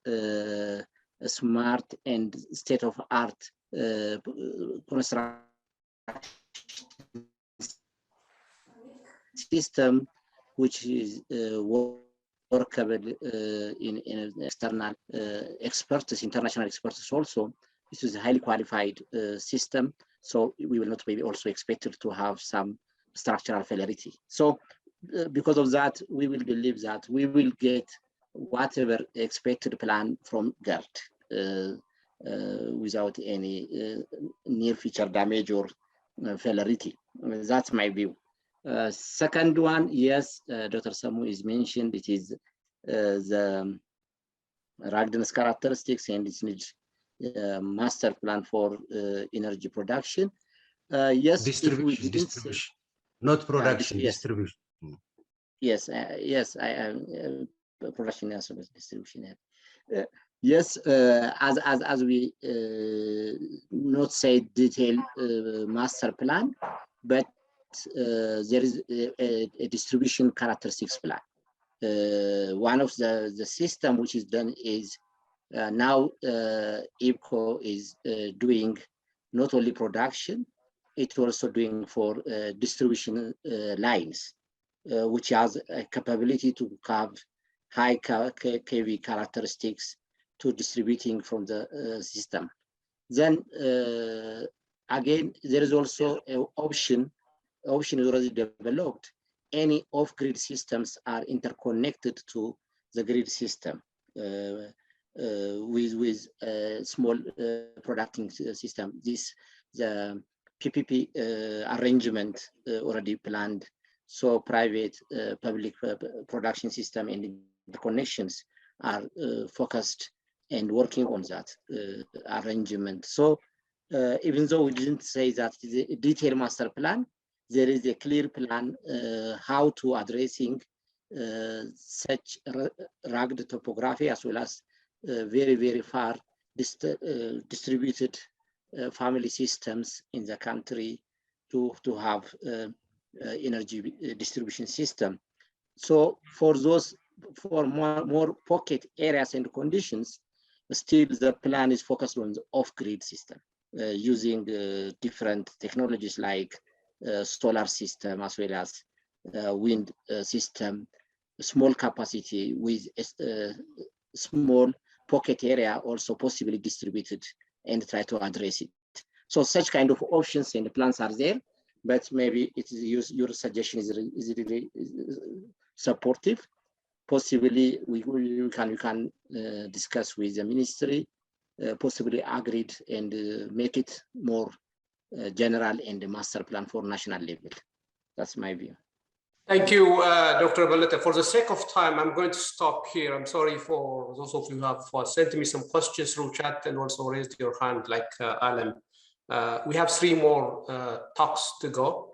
smart and state-of-art construction system, which is workable in external experts, international experts also. This is a highly qualified system, so we will not be also expected to have some structural failure. So because of that, we will believe that we will get whatever expected plan from GERD. without any near future damage or fatality. That's my view. Second one, yes, Dr. Samu is mentioned, it is the ruggedness characteristics and its needs master plan for energy production. Yes, distribution, not production, yes. distribution. Yes, yes, I am production as well as distribution. Yes, as we not say detailed master plan, but there is a distribution characteristics plan. One of the system which is done is now IPCO is doing not only production, it's also doing for distribution lines, which has a capability to have high KV characteristics to distributing from the system. Then again, there is also an option is already developed. Any off-grid systems are interconnected to the grid system with small producing system. The PPP arrangement already planned. So private public production system and the connections are focused and working on that arrangement. So even though we didn't say that it's a detailed master plan, there is a clear plan how to addressing such rugged topography as well as very, very far distributed family systems in the country to have energy distribution system. So for those, for more pocket areas and conditions, still the plan is focused on the off-grid system using different technologies like solar system as well as wind system, small capacity with small pocket area also possibly distributed and try to address it. So such kind of options and plans are there, but maybe it is your suggestion is really supportive. Possibly we can discuss with the ministry, possibly agreed and make it more general and the master plan for national level. That's my view. Thank you, Dr. Baleta. For the sake of time, I'm going to stop here. I'm sorry for those of you who have sent me some questions through chat and also raised your hand like Alan. We have 3 more talks to go.